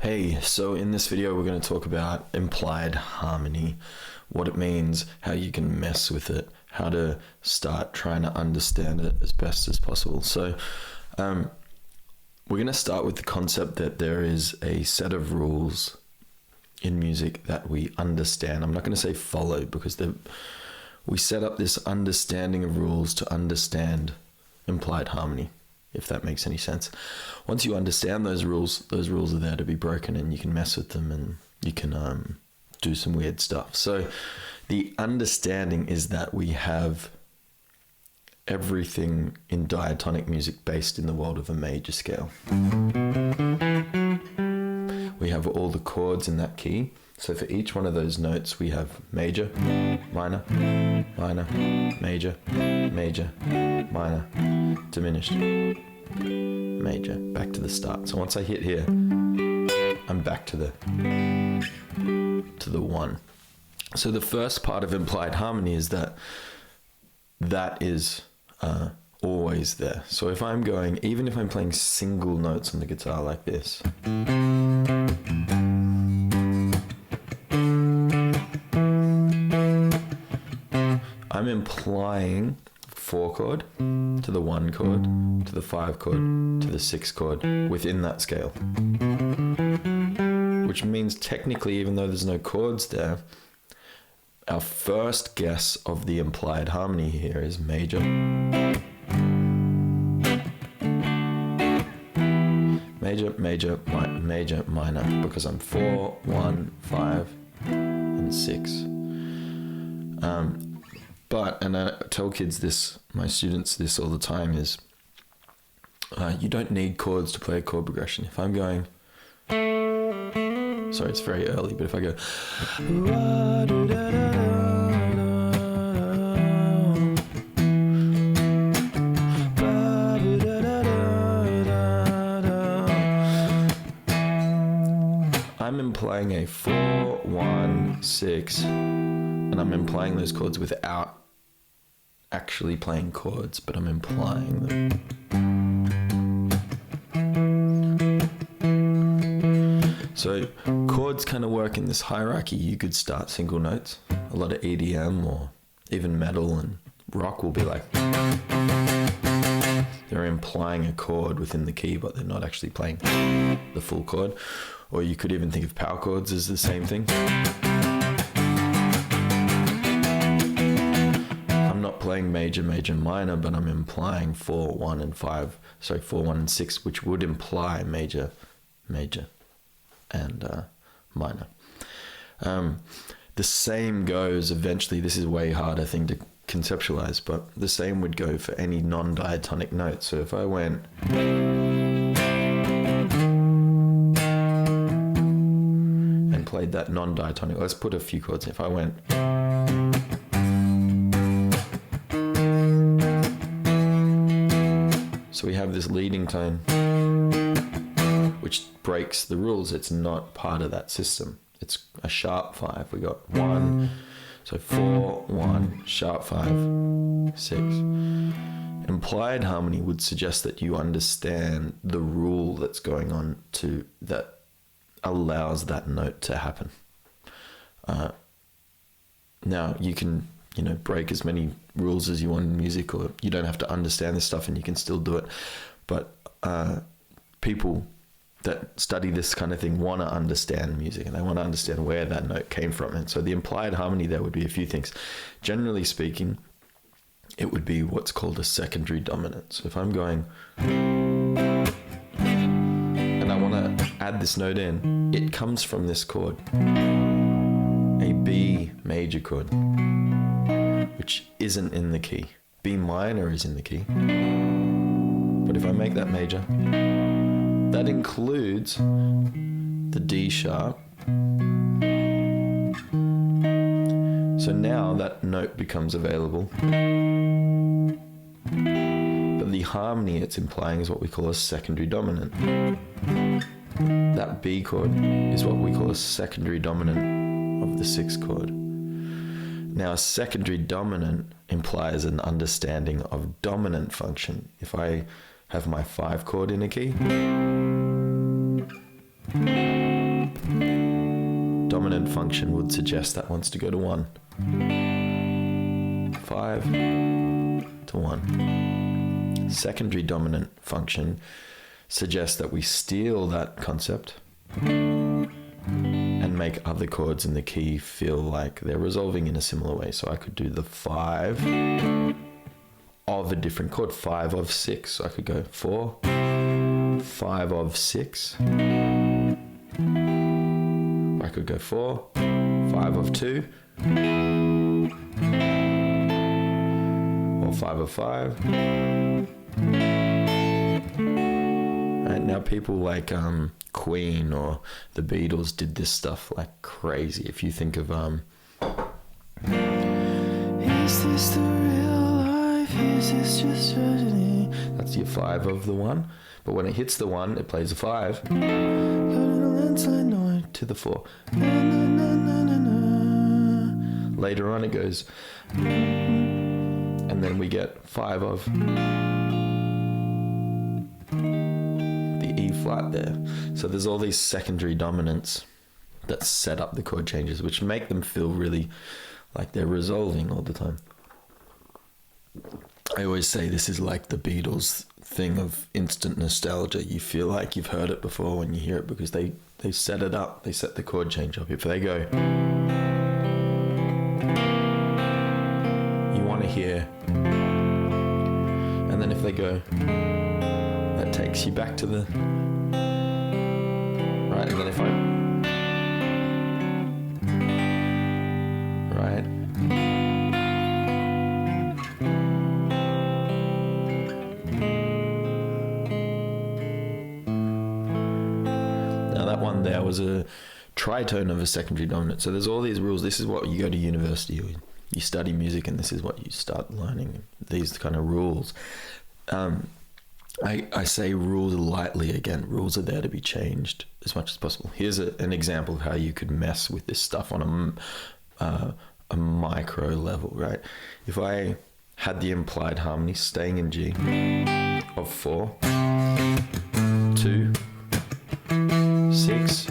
Hey, so in this video we're going to talk about implied harmony, what it means, how you can mess with it, how to start trying to understand it as best as possible. So we're going to start with the concept that there is a set of rules in music that we understand. I'm not going to say follow, because we set up this understanding of rules to understand implied harmony, if that makes any sense. Once you understand those rules are there to be broken, and you can mess with them and you can do some weird stuff. So the understanding is that we have everything in diatonic music based in the world of a major scale. We have all the chords in that key. So for each one of those notes, we have major, minor, minor, major, major, minor, diminished, major, back to the start. So once I hit here, I'm back to the one. So the first part of implied harmony is that is always there. So if I'm going, even if I'm playing single notes on the guitar like this, I'm implying 4 chord to the 1 chord to the 5 chord to the 6 chord within that scale. Which means technically, even though there's no chords there, our first guess of the implied harmony here is major, major, major, major, minor, because I'm 4, 1, 5, and 6. And I tell kids this, my students this all the time, is you don't need chords to play a chord progression. If I'm going, sorry, it's very early, but if I go, I'm implying a 4, 1, 6, and I'm implying those chords without actually playing chords, but I'm implying them. So chords kind of work in this hierarchy. You could start single notes. A lot of EDM or even metal and rock will be like, they're implying a chord within the key, but they're not actually playing the full chord. Or you could even think of power chords as the same thing. I'm not playing major, major, minor, but I'm implying 4, 1, and 5. Sorry, 4, 1, and 6, which would imply major, major, and minor. The same goes eventually. This is a way harder thing to conceptualize, but the same would go for any non-diatonic note. So if I went and played that non-diatonic, let's put a few chords. If I went, so we have this leading tone, which breaks the rules. It's not part of that system. It's a sharp 5. We got 1, so 4, 1, sharp 5, 6. Implied harmony would suggest that you understand the rule that's going on that allows that note to happen. Now you can, break as many rules as you want in music, or you don't have to understand this stuff and you can still do it. But people that study this kind of thing want to understand music, and they want to understand where that note came from. And so the implied harmony there would be a few things. Generally speaking, it would be what's called a secondary dominant. So if I'm going and I want to add this note in, it comes from this chord, a B major chord, which isn't in the key. B minor is in the key. But if I make that major, that includes the D sharp. So now that note becomes available. But the harmony it's implying is what we call a secondary dominant. That B chord is what we call a secondary dominant of the 6th chord. Now, a secondary dominant implies an understanding of dominant function. If I have my 5 chord in a key, function would suggest that wants to go to 1. 5 to 1. Secondary dominant function suggests that we steal that concept and make other chords in the key feel like they're resolving in a similar way. So I could do the 5 of a different chord, 5 of 6. So I could go 4, 5 of 6. I could go 4, 5 of 2, or 5 of 5. Right, now people like Queen or the Beatles did this stuff like crazy. If you think of is this the real life? Is this just tragedy? That's your 5 of the 1. But when it hits the 1, it plays a 5. To the 4. Later on it goes, and then we get 5 of the E flat there. So there's all these secondary dominants that set up the chord changes, which make them feel really like they're resolving all the time. I always say this is like the Beatles thing of instant nostalgia. You feel like you've heard it before when you hear it because they set it up. They set the chord change up. If they go, you want to hear, and then if they go, that takes you back to the right. And then if I right. That one there was a tritone of a secondary dominant. So there's all these rules. This is what you go to university, or you study music, and this is what you start learning, these kind of rules. I say rules lightly again. Rules are there to be changed as much as possible. Here's an example of how you could mess with this stuff on a micro level, right? If I had the implied harmony staying in G of 4, 2, 6,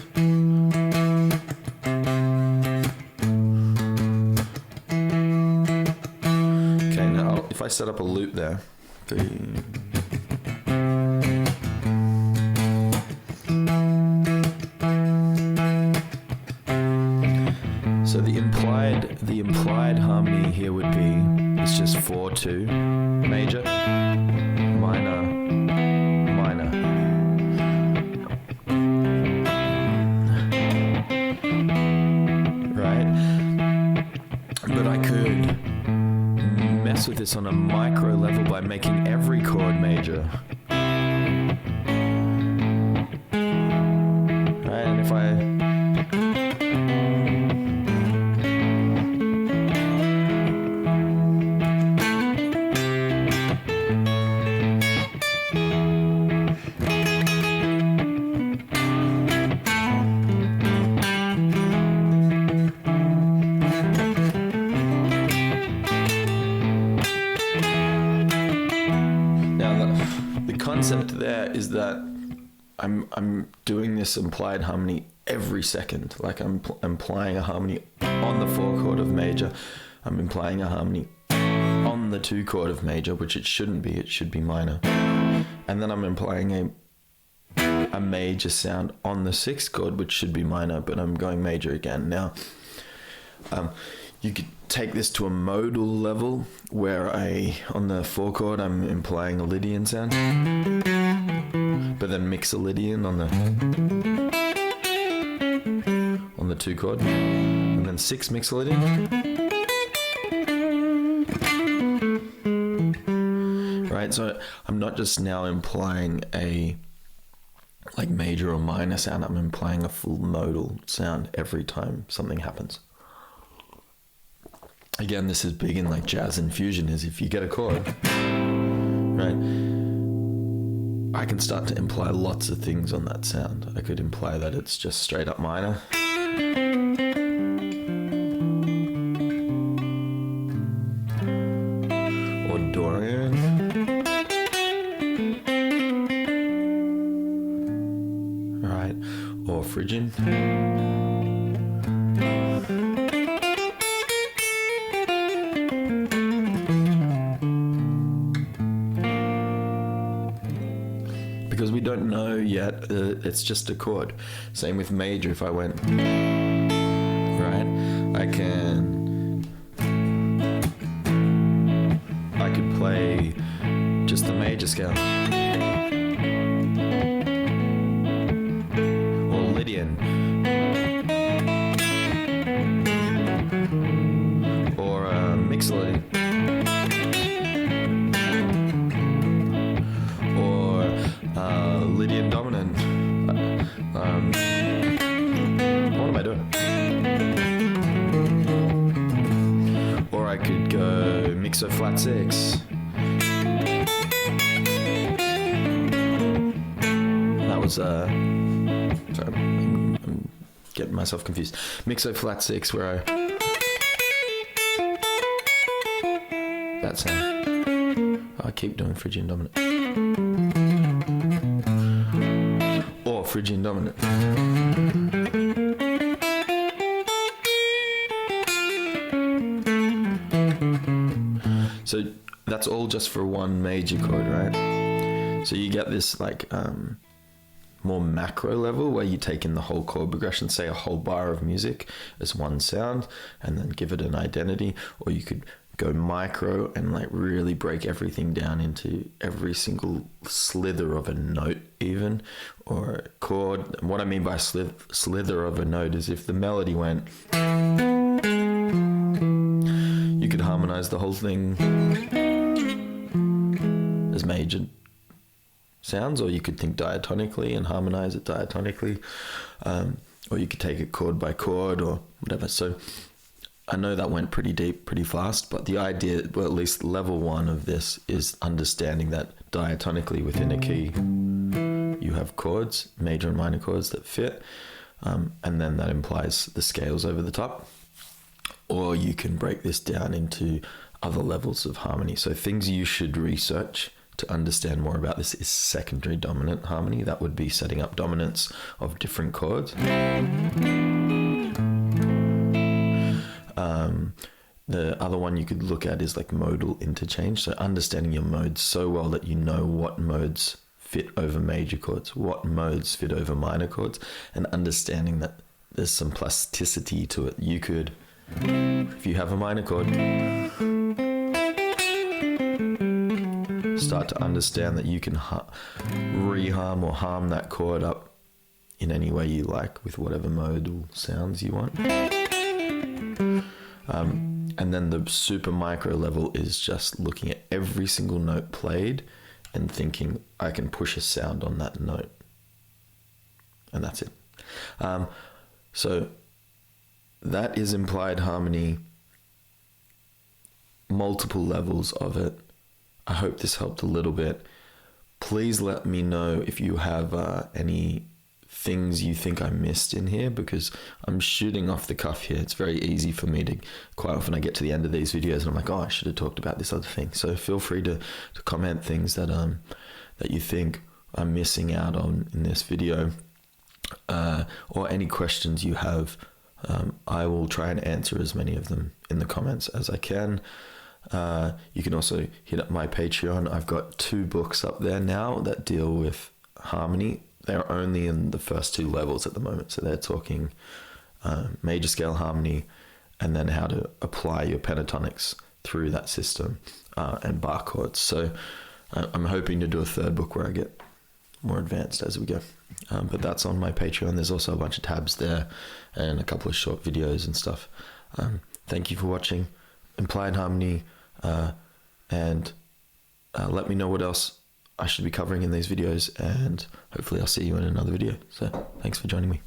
okay, now if I set up a loop there, so the implied harmony here would be, it's just 4, 2, major, minor, minor. Right? But I could mess with this on a micro level by making every chord major. Right? And if concept there is that I'm doing this implied harmony every second. Like I'm implying a harmony on the 4 chord of major. I'm implying a harmony on the 2 chord of major, which it shouldn't be. It should be minor. And then I'm implying a major sound on the 6th chord, which should be minor, but I'm going major again. Now, you could take this to a modal level where on the 4 chord I'm implying a Lydian sound, but then mix a Lydian on the 2 chord, and then 6 mix a Lydian. Right, so I'm not just now implying a like major or minor sound, I'm implying a full modal sound every time something happens. Again, this is big in like jazz and fusion, is if you get a chord, right, I can start to imply lots of things on that sound. I could imply that it's just straight up minor. Or Dorian. Right, or Phrygian. yet. It's just a chord. Same with major. If I went right, I could play just the major scale, or Lydian, or Mixolydian, or Lydian dominant. What am I doing? Or I could go mixo flat 6. That was sorry, I'm getting myself confused. Mixo flat 6, where that sound. I keep doing Phrygian dominant. Or Phrygian dominant. So that's all just for one major chord, right? So you get this like more macro level where you take in the whole chord progression, say a whole bar of music as one sound, and then give it an identity. Or you could go micro and like really break everything down into every single slither of a note even, or a chord. And what I mean by slither of a note is if the melody went, you could harmonize the whole thing as major sounds, or you could think diatonically and harmonize it diatonically, or you could take it chord by chord or whatever. So I know that went pretty deep, pretty fast, but the idea, well, at least level 1 of this, is understanding that diatonically within a key you have chords, major and minor chords that fit, and then that implies the scales over the top. Or you can break this down into other levels of harmony. So things you should research to understand more about this is secondary dominant harmony. That would be setting up dominants of different chords. The other one you could look at is like modal interchange. So understanding your modes so well that you know what modes fit over major chords, what modes fit over minor chords, and understanding that there's some plasticity to it. You could, if you have a minor chord, start to understand that you can reharm or harm that chord up in any way you like with whatever modal sounds you want. And then the super micro level is just looking at every single note played and thinking, I can push a sound on that note. And that's it. So that is implied harmony, multiple levels of it. I hope this helped a little bit. Please let me know if you have any things you think I missed in here, because I'm shooting off the cuff here. It's very easy for me to, quite often I get to the end of these videos and I'm like, oh, I should have talked about this other thing. So feel free to comment things that that you think I'm missing out on in this video, or any questions you have. I will try and answer as many of them in the comments as I can. You can also hit up my Patreon. I've got 2 books up there now that deal with harmony. They're only in the first 2 levels at the moment. So they're talking major scale harmony, and then how to apply your pentatonics through that system, and bar chords. So I'm hoping to do a 3rd book where I get more advanced as we go. But that's on my Patreon. There's also a bunch of tabs there and a couple of short videos and stuff. Thank you for watching Implied Harmony, and let me know what else I should be covering in these videos, and hopefully I'll see you in another video. So thanks for joining me.